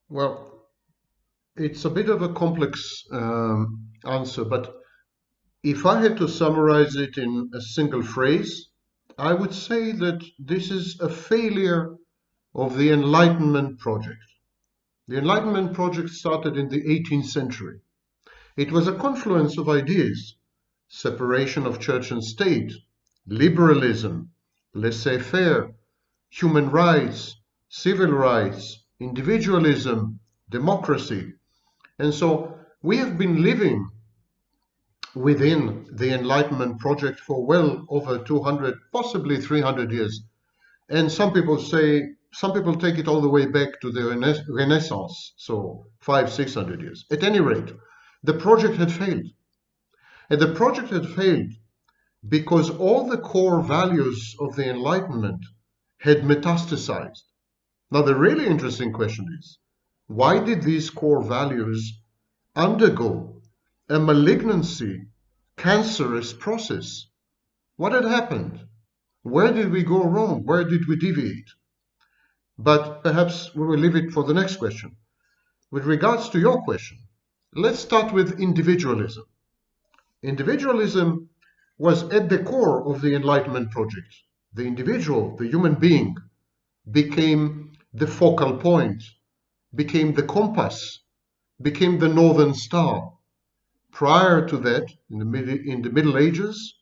Well, it's a bit of a complex answer, but if I had to summarize it in a single phrase, I would say that this is a failure of the Enlightenment project. The Enlightenment project started in the 18th century. It was a confluence of ideas: separation of church and state, liberalism, laissez-faire, human rights, civil rights, individualism, democracy. And so we have been living within the Enlightenment project for well over 200, possibly 300 years. And some people take it all the way back to the Renaissance, so 500, 600 years. At any rate, the project had failed. And the project had failed because all the core values of the Enlightenment had metastasized. Now, the really interesting question is, why did these core values undergo a malignancy, cancerous process? What had happened? Where did we go wrong? Where did we deviate? But perhaps we will leave it for the next question. With regards to your question, let's start with individualism. Individualism was at the core of the Enlightenment project. The individual, the human being, became the focal point, became the compass, became the northern star. Prior to that, in the Middle Ages,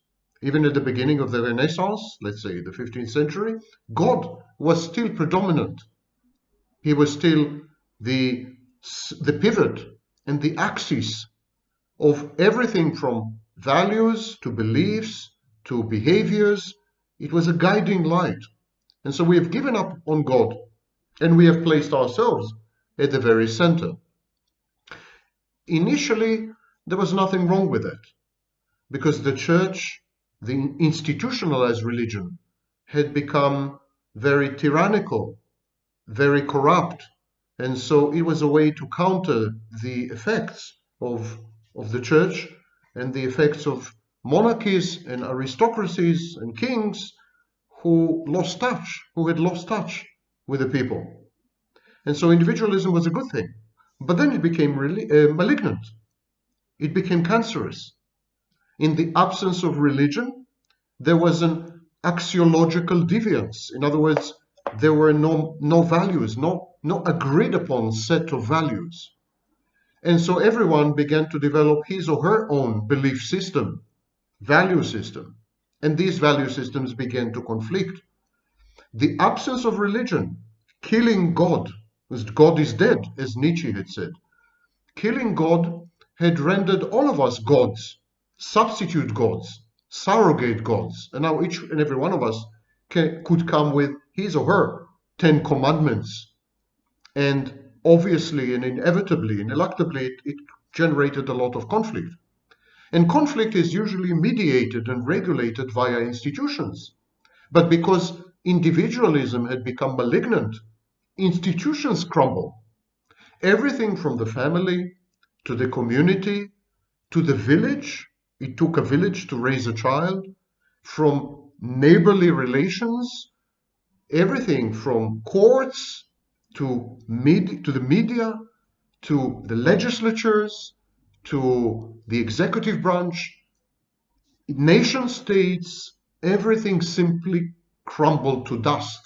even at the beginning of the Renaissance, let's say the 15th century, God was still predominant. He was still the pivot and the axis of everything from values to beliefs to behaviors. It was a guiding light. And so we have given up on God and we have placed ourselves at the very center. Initially, there was nothing wrong with that because the church, the institutionalized religion, had become very tyrannical, very corrupt. And so it was a way to counter the effects of the church and the effects of monarchies and aristocracies and kings who had lost touch with the people. And so individualism was a good thing. But then it became really malignant. It became cancerous. In the absence of religion, there was an axiological deviance. In other words, there were no values, no agreed upon set of values. And so everyone began to develop his or her own belief system, value system. And these value systems began to conflict. The absence of religion, killing God, because God is dead, as Nietzsche had said. Killing God had rendered all of us gods, substitute gods, surrogate gods. And now each and every one of us could come with his or her 10 commandments. And obviously and inevitably, ineluctably, it generated a lot of conflict. And conflict is usually mediated and regulated via institutions. But because individualism had become malignant, institutions crumble. Everything from the family to the community to the village. It took a village to raise a child. From neighborly relations, everything from courts to the media, to the legislatures, to the executive branch, nation states, everything simply crumbled to dust.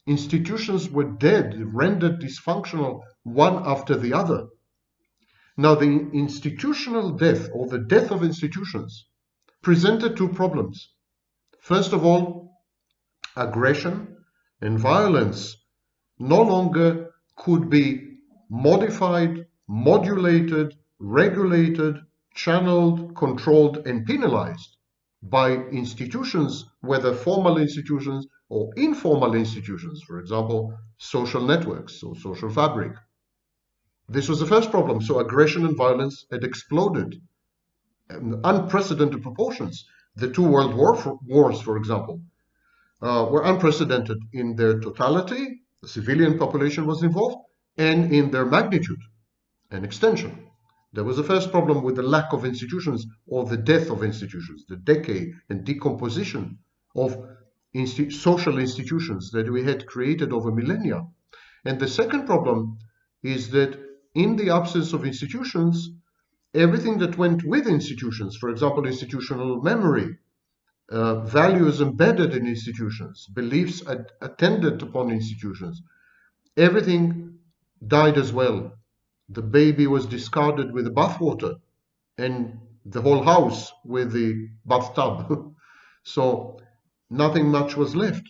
Institutions were dead, rendered dysfunctional one after the other. Now, the institutional death, or the death of institutions, presented two problems. First of all, aggression and violence no longer could be modified, modulated, regulated, channeled, controlled, and penalized by institutions, whether formal institutions or informal institutions, for example, social networks or social fabric. This was the first problem. So aggression and violence had exploded in unprecedented proportions. The two world wars, for example, were unprecedented in their totality. The civilian population was involved, and in their magnitude and extension. There was the first problem with the lack of institutions or the death of institutions, the decay and decomposition of social institutions that we had created over millennia. And the second problem is that in the absence of institutions, everything that went with institutions, for example, institutional memory, values embedded in institutions, beliefs attended upon institutions, everything died as well. The baby was discarded with the bathwater and the whole house with the bathtub. So nothing much was left.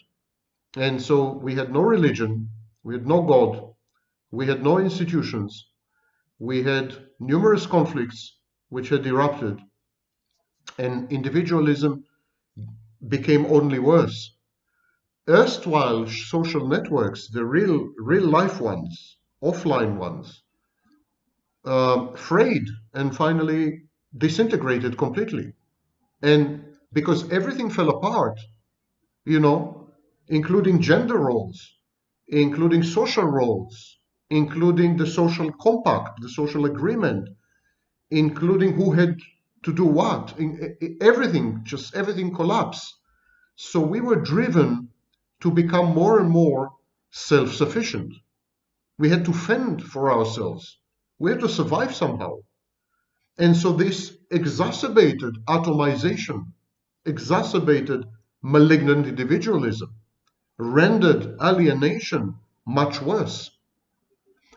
And so we had no religion, we had no God, we had no institutions, we had numerous conflicts which had erupted, and individualism became only worse. Erstwhile social networks, the real life ones, offline ones, frayed and finally disintegrated completely. And because everything fell apart, including gender roles, including social roles, including the social compact, the social agreement, including who had to do what, everything collapsed. So we were driven to become more and more self-sufficient. We had to fend for ourselves. We had to survive somehow. And so this exacerbated atomization, exacerbated malignant individualism, rendered alienation much worse.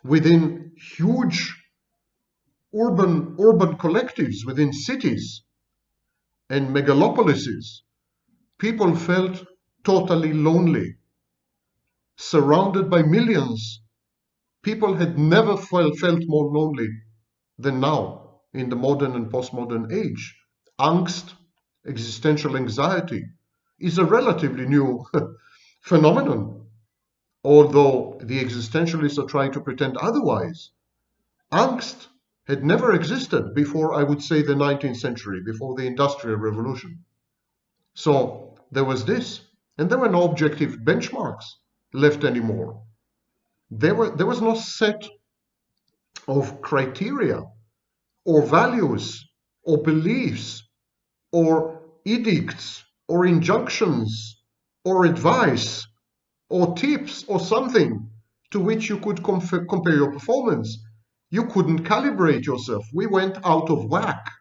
Within huge urban collectives, within cities and megalopolises, people felt totally lonely, surrounded by millions. People had never felt more lonely than now in the modern and postmodern age. Angst, existential anxiety, is a relatively new phenomenon, although the existentialists are trying to pretend otherwise. Angst had never existed before, I would say, the 19th century, before the Industrial Revolution. So there was this, and there were no objective benchmarks left anymore. There was no set of criteria or values or beliefs or edicts or injunctions or advice or tips or something to which you could compare your performance. You couldn't calibrate yourself. We went out of whack.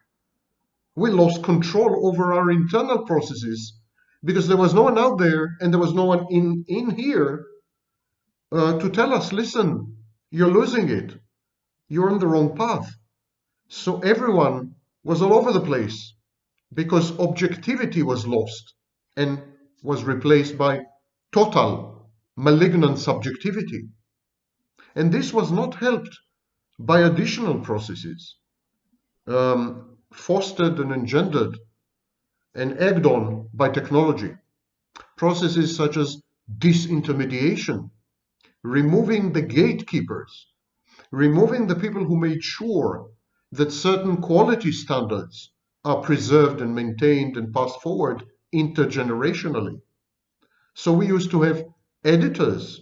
We lost control over our internal processes because there was no one out there and there was no one in here to tell us, listen, you're losing it. You're on the wrong path. So everyone was all over the place because objectivity was lost and was replaced by total malignant subjectivity. And this was not helped by additional processes fostered and engendered and egged on by technology. Processes such as disintermediation, removing the gatekeepers, removing the people who made sure that certain quality standards are preserved and maintained and passed forward intergenerationally. So we used to have editors,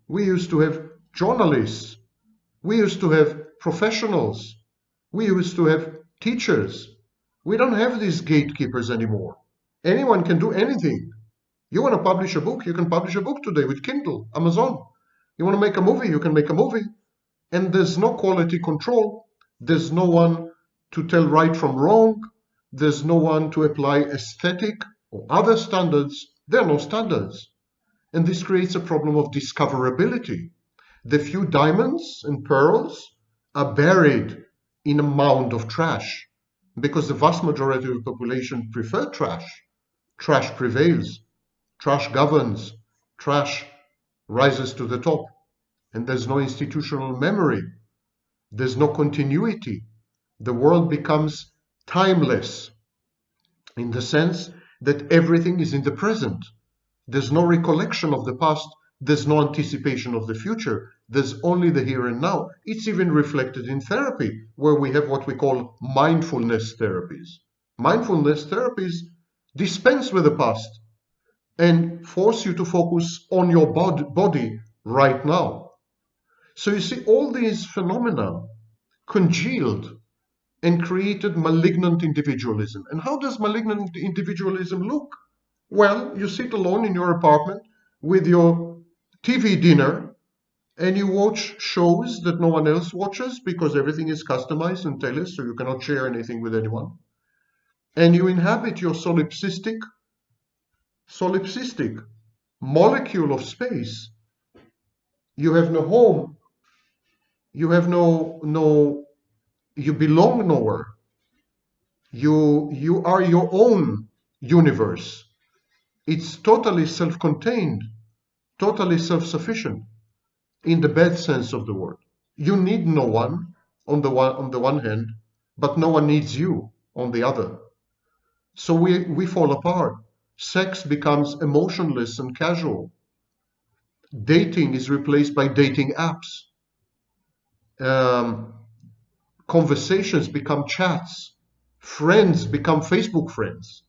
we used to have journalists, we used to have professionals, we used to have teachers. We don't have these gatekeepers anymore. Anyone can do anything. You want to publish a book, you can publish a book today with Kindle, Amazon. You want to make a movie, you can make a movie. And there's no quality control. There's no one to tell right from wrong. There's no one to apply aesthetic or other standards. There are no standards. And this creates a problem of discoverability. The few diamonds and pearls are buried in a mound of trash because the vast majority of the population prefer trash. Trash prevails. Trash governs. Trash rises to the top. And there's no institutional memory. There's no continuity. The world becomes timeless in the sense that everything is in the present. There's no recollection of the past. There's no anticipation of the future. There's only the here and now. It's even reflected in therapy, where we have what we call mindfulness therapies. Mindfulness therapies dispense with the past and force you to focus on your body right now. So you see, all these phenomena congealed and created malignant individualism. And how does malignant individualism look? Well, you sit alone in your apartment with your TV dinner and you watch shows that no one else watches because everything is customized and tailored, so you cannot share anything with anyone. And you inhabit your solipsistic molecule of space. You have no home. You have you belong nowhere. You are your own universe. It's totally self-contained, totally self-sufficient in the bad sense of the word. You need no one on the one hand, but no one needs you on the other. So we fall apart. Sex becomes emotionless and casual. Dating is replaced by dating apps. Conversations become chats. Friends become Facebook friends.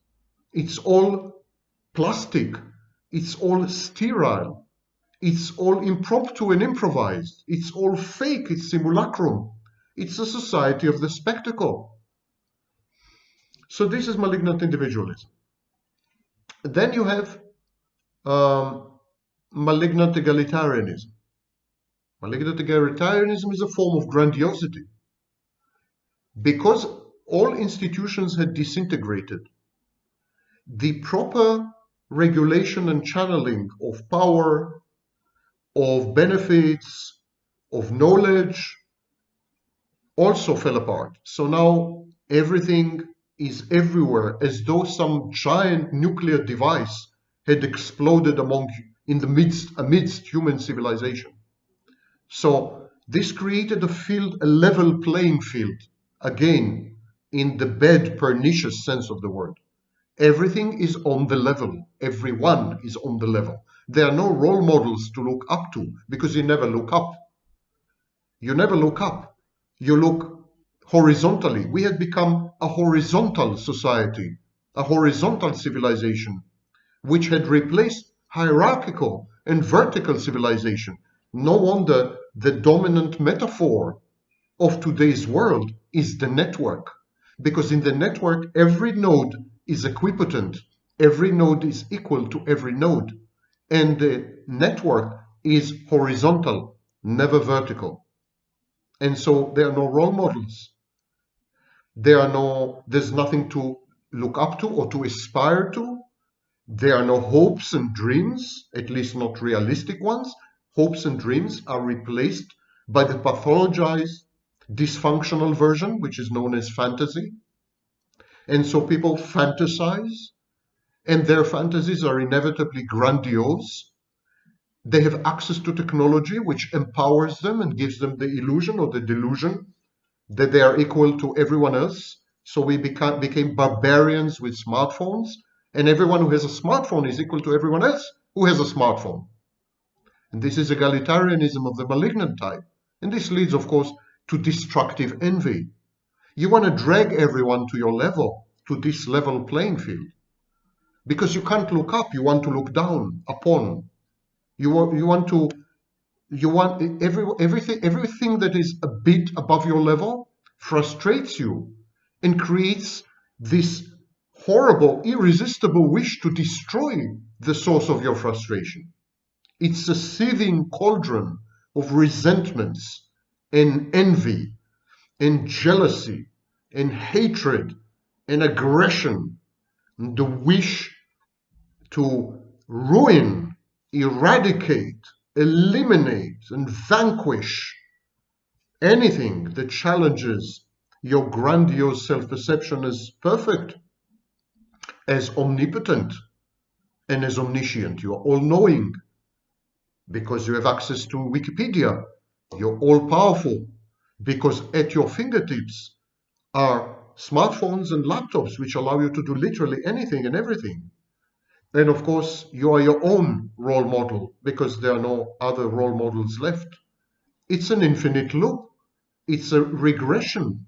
It's all plastic. It's all sterile. It's all impromptu and improvised. It's all fake. It's simulacrum. It's a society of the spectacle. So this is malignant individualism. Then you have malignant egalitarianism. Malignant egalitarianism is a form of grandiosity. Because all institutions had disintegrated, the proper regulation and channeling of power, of benefits, of knowledge also fell apart. So now everything is everywhere, as though some giant nuclear device had exploded amidst human civilization. So this created a level playing field, again, in the bad, pernicious sense of the word. Everything is on the level. Everyone is on the level. There are no role models to look up to because you never look up. You never look up. You look horizontally. We had become a horizontal society, a horizontal civilization, which had replaced hierarchical and vertical civilization. No wonder the dominant metaphor of today's world is the network, because in the network, every node is equipotent. Every node is equal to every node. And the network is horizontal, never vertical. And so there are no role models. There's nothing to look up to or to aspire to. There are no hopes and dreams, at least not realistic ones. Hopes and dreams are replaced by the pathologized, dysfunctional version, which is known as fantasy. And so people fantasize, and their fantasies are inevitably grandiose. They have access to technology which empowers them and gives them the illusion or the delusion that they are equal to everyone else. So we became barbarians with smartphones, and everyone who has a smartphone is equal to everyone else who has a smartphone. And this is egalitarianism of the malignant type. And this leads, of course, to destructive envy. You want to drag everyone to your level, to this level playing field. Because you can't look up, you want to look down upon. Everything that is a bit above your level frustrates you and creates this horrible, irresistible wish to destroy the source of your frustration. It's a seething cauldron of resentments and envy and jealousy and hatred and aggression, and the wish to ruin, eradicate, eliminate, and vanquish anything that challenges your grandiose self-perception as perfect, as omnipotent, and as omniscient. You are all-knowing because you have access to Wikipedia. You're all-powerful because at your fingertips are smartphones and laptops which allow you to do literally anything and everything. And of course, you are your own role model because there are no other role models left. It's an infinite loop. It's a regression.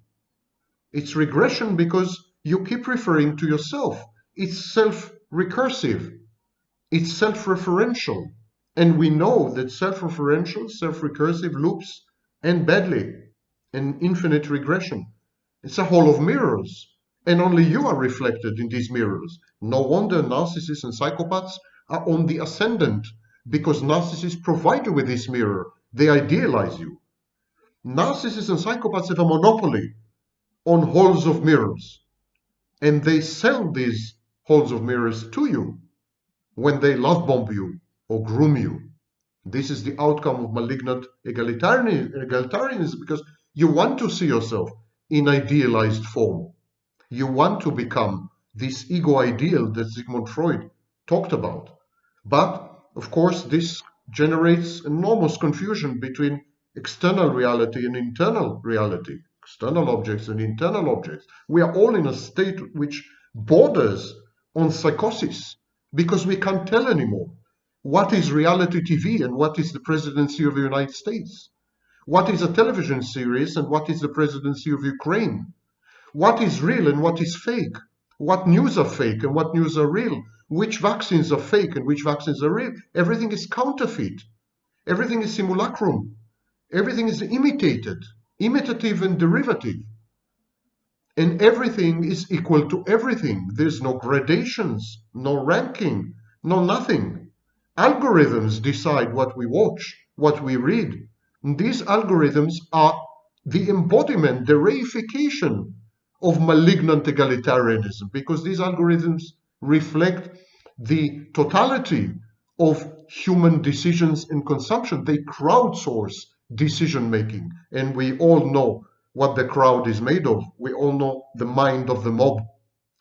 It's regression because you keep referring to yourself. It's self-recursive. It's self-referential. And we know that self-referential, self-recursive loops end badly, an infinite regression. It's a hall of mirrors, and only you are reflected in these mirrors. No wonder narcissists and psychopaths are on the ascendant, because narcissists provide you with this mirror. They idealize you. Narcissists and psychopaths have a monopoly on halls of mirrors, and they sell these halls of mirrors to you when they love bomb you or groom you. This is the outcome of malignant egalitarianism, because you want to see yourself in idealized form. You want to become this ego ideal that Sigmund Freud talked about. But, of course, this generates enormous confusion between external reality and internal reality, external objects and internal objects. We are all in a state which borders on psychosis, because we can't tell anymore what is reality TV and what is the presidency of the United States, what is a television series and what is the presidency of Ukraine, what is real and what is fake, what news are fake and what news are real, which vaccines are fake and which vaccines are real. Everything is counterfeit, everything is simulacrum, everything is imitated, imitative and derivative, and everything is equal to everything. There's no gradations, no ranking, no nothing. Algorithms decide what we watch, what we read. And these algorithms are the embodiment, the reification of malignant egalitarianism, because these algorithms reflect the totality of human decisions and consumption. They crowdsource decision making, and we all know what the crowd is made of. We all know the mind of the mob.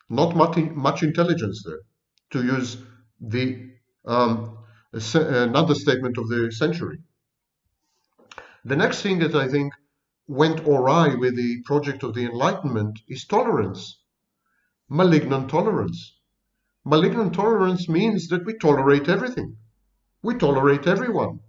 Not much intelligence there, to use the another statement of the century. The next thing that I think went awry with the project of the Enlightenment is tolerance, malignant tolerance. Malignant tolerance means that we tolerate everything. We tolerate everyone,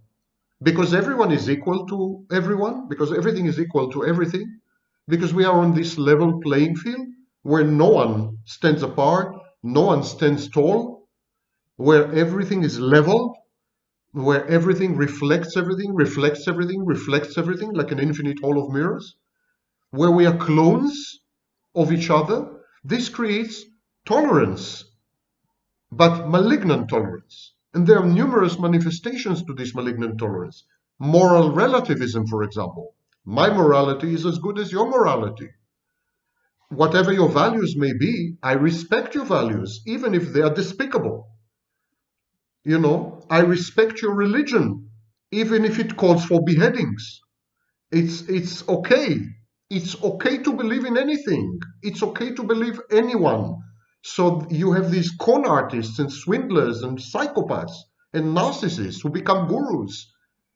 because everyone is equal to everyone, because everything is equal to everything, because we are on this level playing field where no one stands apart, no one stands tall, where everything is level, where everything reflects everything, reflects everything, reflects everything, like an infinite hall of mirrors, where we are clones of each other. This creates tolerance, but malignant tolerance. And there are numerous manifestations to this malignant tolerance. Moral relativism, for example. My morality is as good as your morality. Whatever your values may be, I respect your values, even if they are despicable. You know, I respect your religion, even if it calls for beheadings. It's okay. It's okay to believe in anything. It's okay to believe anyone. So you have these con artists and swindlers and psychopaths and narcissists who become gurus,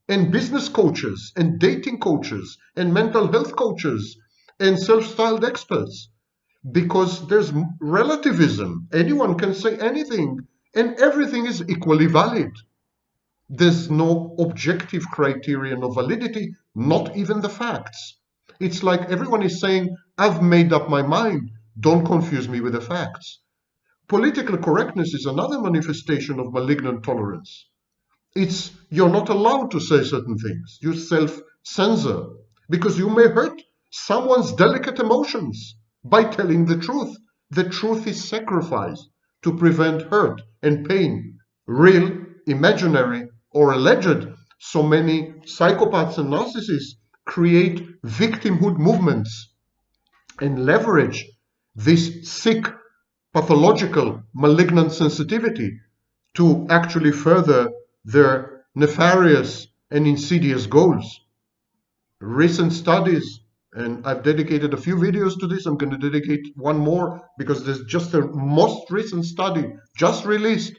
and business coaches and dating coaches and mental health coaches and self-styled experts, because there's relativism. Anyone can say anything and everything is equally valid. There's no objective criterion of validity, not even the facts. It's like everyone is saying, I've made up my mind, don't confuse me with the facts. Political correctness is another manifestation of malignant tolerance. It's you're not allowed to say certain things. You self-censor because you may hurt someone's delicate emotions by telling the truth. The truth is sacrificed to prevent hurt and pain, real, imaginary, or alleged. So many psychopaths and narcissists create victimhood movements and leverage this sick, pathological, malignant sensitivity to actually further their nefarious and insidious goals. Recent studies, and I've dedicated a few videos to this, I'm going to dedicate one more because there's just a most recent study just released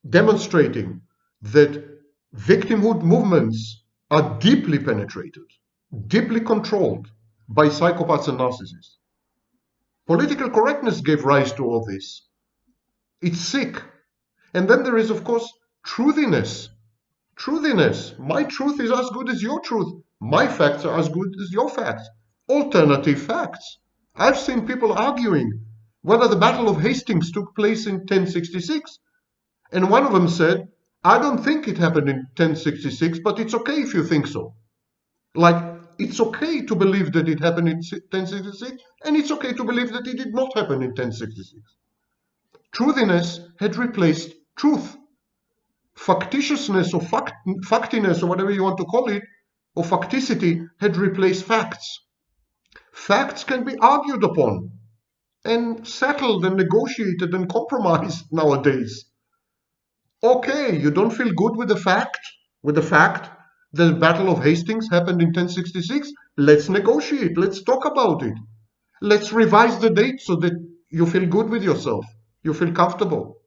demonstrating that victimhood movements are deeply penetrated, deeply controlled by psychopaths and narcissists. Political correctness gave rise to all this. It's sick. And then there is, of course, truthiness. Truthiness. My truth is as good as your truth. My facts are as good as your facts. Alternative facts. I've seen people arguing whether the Battle of Hastings took place in 1066. And one of them said, I don't think it happened in 1066, but it's okay if you think so. Like, it's okay to believe that it happened in 1066, and it's okay to believe that it did not happen in 1066. Truthiness had replaced truth. Factitiousness or factiness, or whatever you want to call it, or facticity, had replaced facts. Facts can be argued upon and settled and negotiated and compromised nowadays. Okay, you don't feel good with the fact that the Battle of Hastings happened in 1066? Let's negotiate, let's talk about it. Let's revise the date so that you feel good with yourself, you feel comfortable.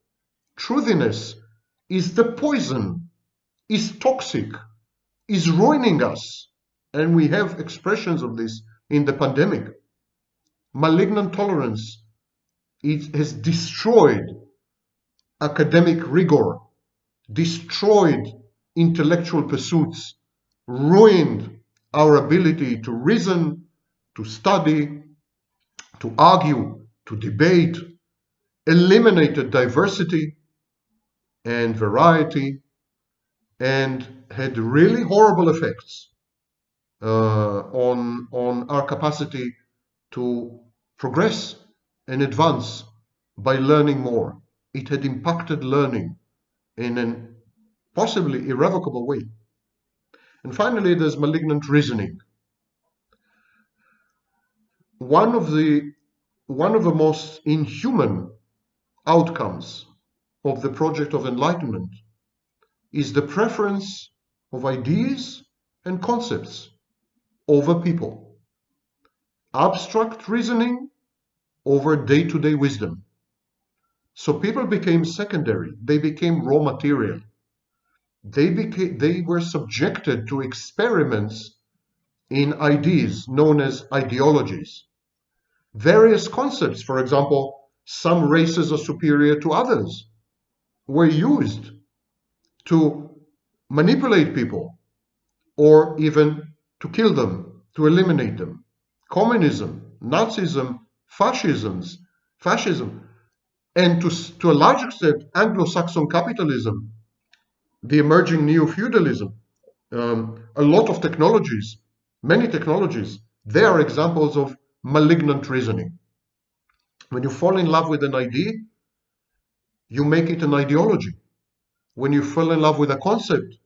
Truthiness is the poison, is toxic, is ruining us. And we have expressions of this in the pandemic. Malignant tolerance has destroyed academic rigor, destroyed intellectual pursuits, ruined our ability to reason, to study, to argue, to debate, eliminated diversity and variety, and had really horrible effects on our capacity to progress and advance by learning more. It had impacted learning in a possibly irrevocable way. And finally, there's malignant reasoning. One of the most inhuman outcomes of the project of enlightenment is the preference of ideas and concepts over people. Abstract reasoning over day-to-day wisdom. So people became secondary, they became raw material. They were subjected to experiments in ideas known as ideologies. Various concepts, for example, some races are superior to others, were used to manipulate people or even to kill them, to eliminate them. Communism, Nazism, fascism, and to a large extent Anglo-Saxon capitalism, the emerging neo-feudalism, a lot of technologies, many technologies, they are examples of malignant reasoning. When you fall in love with an idea, you make it an ideology. When you fall in love with a concept,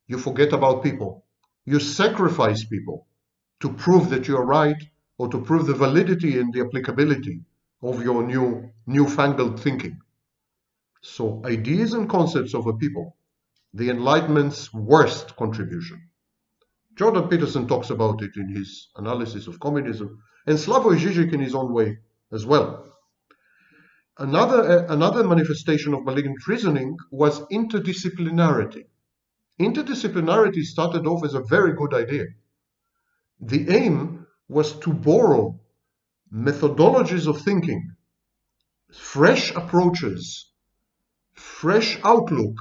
you forget about people. You sacrifice people to prove that you are right or to prove the validity and the applicability of your newfangled thinking. So ideas and concepts over people, the Enlightenment's worst contribution. Jordan Peterson talks about it in his analysis of communism, and Slavoj Žižek in his own way as well. Another manifestation of malignant reasoning was interdisciplinarity. Interdisciplinarity started off as a very good idea. The aim was to borrow methodologies of thinking, fresh approaches, fresh outlook,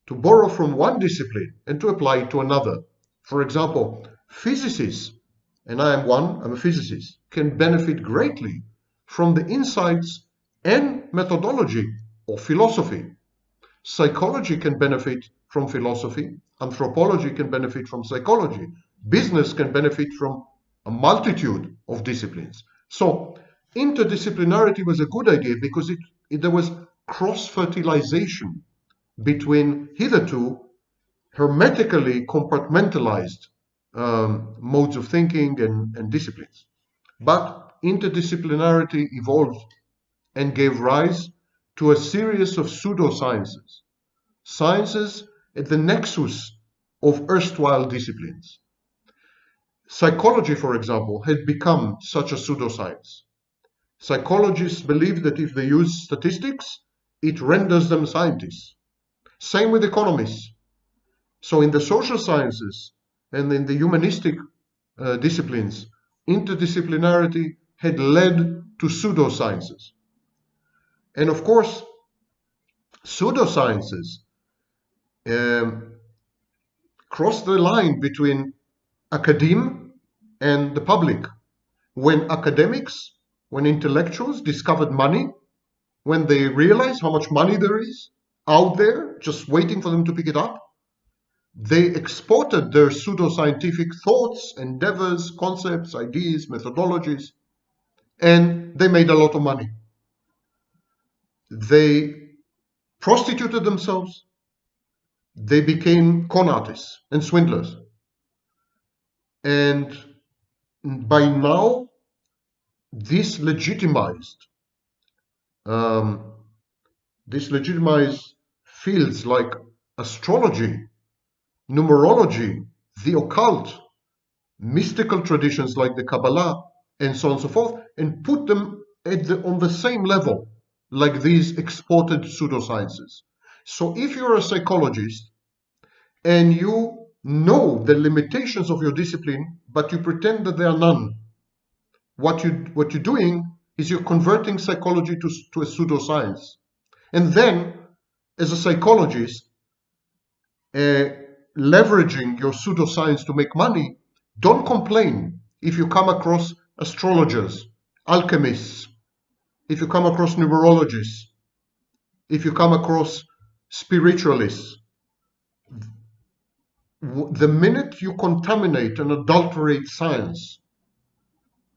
to borrow from one discipline and to apply it to another. For example, physicists, and I'm a physicist, can benefit greatly from the insights and methodology of philosophy. Psychology can benefit from philosophy, anthropology can benefit from psychology, business can benefit from a multitude of disciplines. So interdisciplinarity was a good idea because there was cross-fertilization between hitherto hermetically compartmentalized modes of thinking and disciplines. But interdisciplinarity evolved and gave rise to a series of pseudosciences, sciences at the nexus of erstwhile disciplines. Psychology, for example, had become such a pseudoscience. Psychologists believe that if they use statistics, it renders them scientists. Same with economists. So in the social sciences and in the humanistic disciplines, interdisciplinarity had led to pseudosciences. And of course, pseudosciences cross the line between academe and the public. When academics, when intellectuals discovered money, when they realized how much money there is out there just waiting for them to pick it up, They exported their pseudoscientific thoughts, endeavors, concepts, ideas, methodologies, and they made a lot of money. They prostituted themselves. They became con artists and swindlers. And by now, this legitimized fields like astrology, numerology, the occult, mystical traditions like the Kabbalah, and so on and so forth, and put them on the same level like these exported pseudosciences. So if you're a psychologist and you know the limitations of your discipline, but you pretend that there are none, what you're doing is you're converting psychology to a pseudoscience. And then, as a psychologist, leveraging your pseudoscience to make money, don't complain if you come across astrologers, alchemists, if you come across numerologists, if you come across spiritualists. The minute you contaminate and adulterate science,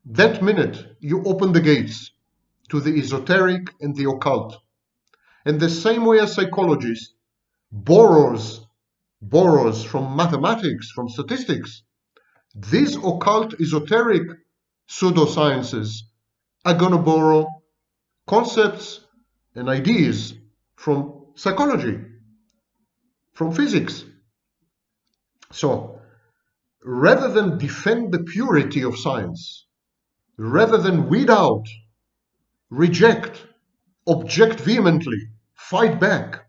that minute you open the gates to the esoteric and the occult. And the same way a psychologist borrows from mathematics, from statistics, these occult, esoteric pseudosciences are going to borrow concepts and ideas from psychology, from physics. So, rather than defend the purity of science, rather than weed out, reject, object vehemently, fight back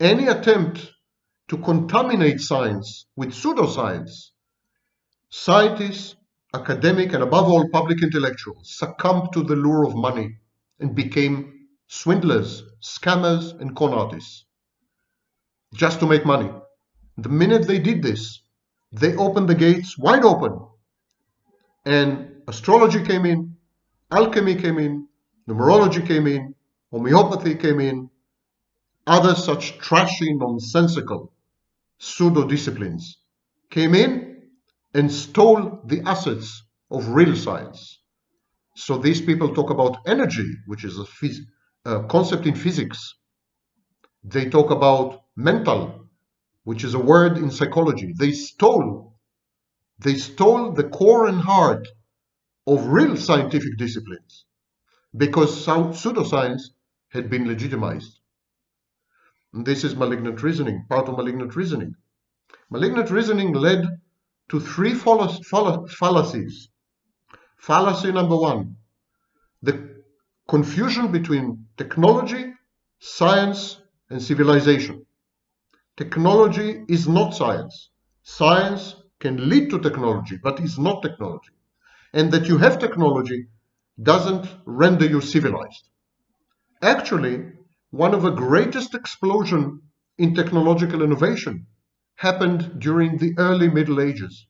any attempt to contaminate science with pseudoscience, scientists, academic, and above all public intellectuals succumbed to the lure of money and became swindlers, scammers, and con artists just to make money. The minute they did this, they opened the gates wide open, and astrology came in, alchemy came in, numerology came in, homeopathy came in, other such trashy, nonsensical pseudo-disciplines came in and stole the assets of real science. So these people talk about energy, which is a concept in physics. They talk about mental, which is a word in psychology. They stole the core and heart of real scientific disciplines because pseudoscience had been legitimized. And this is malignant reasoning, part of malignant reasoning. Malignant reasoning led to three fallacies. Fallacy number one, the confusion between technology, science, and civilization. Technology is not science. Science can lead to technology, but is not technology. And that you have technology doesn't render you civilized. Actually, one of the greatest explosions in technological innovation happened during the early Middle Ages.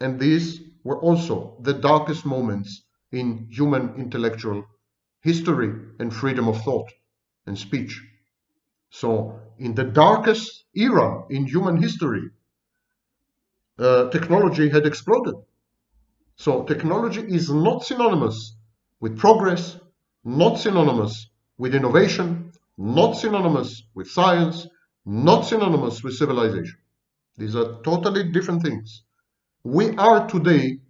And these were also the darkest moments in human intellectual history and freedom of thought and speech. So, in the darkest era in human history, technology had exploded. So, technology is not synonymous with progress, not synonymous with innovation, not synonymous with science, not synonymous with civilization. These are totally different things. We are today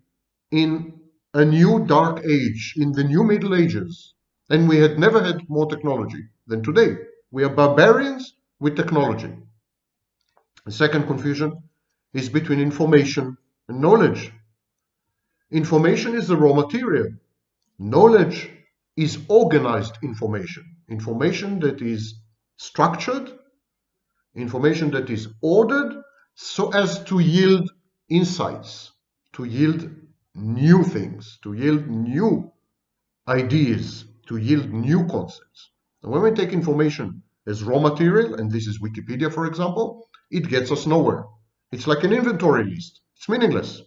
in a new dark age, in the new Middle Ages, and we had never had more technology than today. We are barbarians with technology. The second confusion is between information and knowledge. Information is the raw material. Knowledge is organized information. Information that is structured, information that is ordered so as to yield insights, to yield new things, to yield new ideas, to yield new concepts. And when we take information as raw material, and this is Wikipedia, for example, it gets us nowhere. It's like an inventory list. It's meaningless.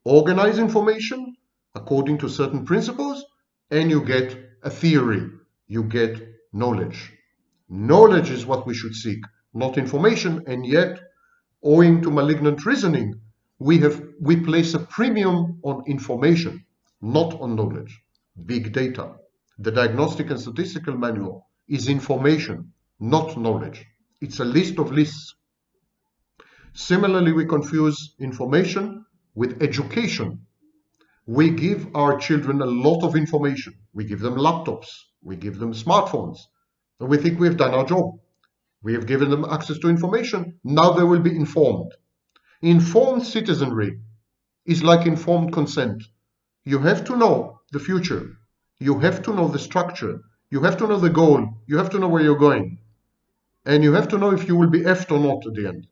Organize information according to certain principles, and you get a theory. You get knowledge. Knowledge is what we should seek, not information, and yet owing to malignant reasoning, we place a premium on information, not on knowledge. Big data. The Diagnostic and Statistical Manual is information, not knowledge. It's a list of lists. Similarly, we confuse information with education. We give our children a lot of information. We give them laptops. We give them smartphones. And we think we've done our job. We have given them access to information. Now they will be informed. Informed citizenry is like informed consent. You have to know the future. You have to know the structure. You have to know the goal. You have to know where you're going. And you have to know if you will be effed or not at the end.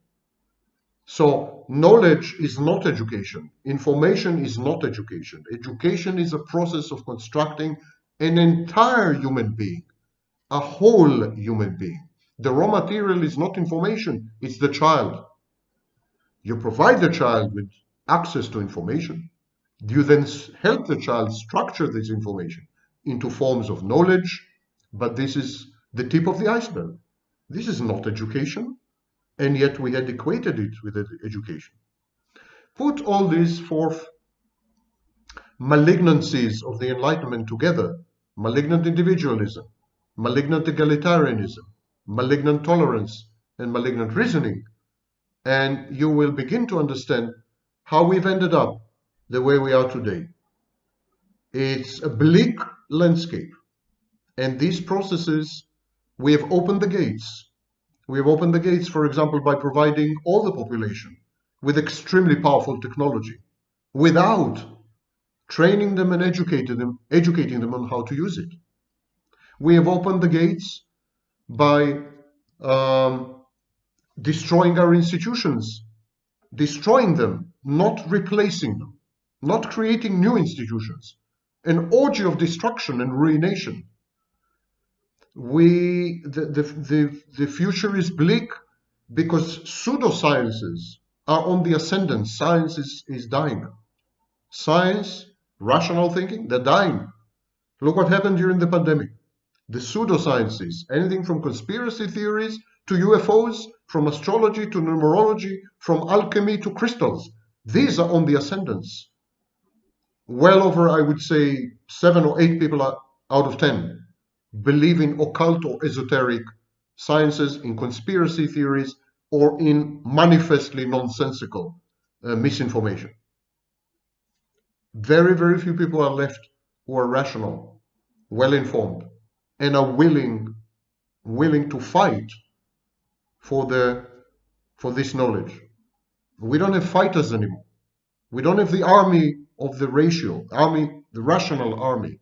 So knowledge is not education. Information is not education. Education is a process of constructing an entire human being, a whole human being. The raw material is not information, it's the child. You provide the child with access to information. You then help the child structure this information into forms of knowledge, but this is the tip of the iceberg. This is not education. And yet we had equated it with education. Put all these four malignancies of the Enlightenment together: malignant individualism, malignant egalitarianism, malignant tolerance, and malignant reasoning, and you will begin to understand how we've ended up the way we are today. It's a bleak landscape, and these processes, we have opened the gates. We have opened the gates, for example, by providing all the population with extremely powerful technology without training them and educating them on how to use it. We have opened the gates by destroying our institutions, destroying them, not replacing them, not creating new institutions, an orgy of destruction and ruination. The future is bleak because pseudosciences are on the ascendant. Science is dying. Science, rational thinking, they're dying. Look what happened during the pandemic. The pseudosciences, anything from conspiracy theories to UFOs, from astrology to numerology, from alchemy to crystals, these are on the ascendants. Well over, I would say, 7 or 8 people out of 10 believe in occult or esoteric sciences, in conspiracy theories, or in manifestly nonsensical misinformation. Very, very few people are left who are rational, well-informed, and are willing to fight for this knowledge. We don't have fighters anymore. We don't have the army of the the rational army.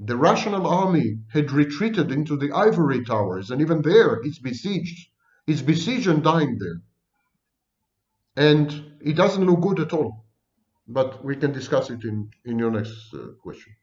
The rational army had retreated into the ivory towers, and even there it's besieged. It's besieged and dying there. And it doesn't look good at all. But we can discuss it in your next question.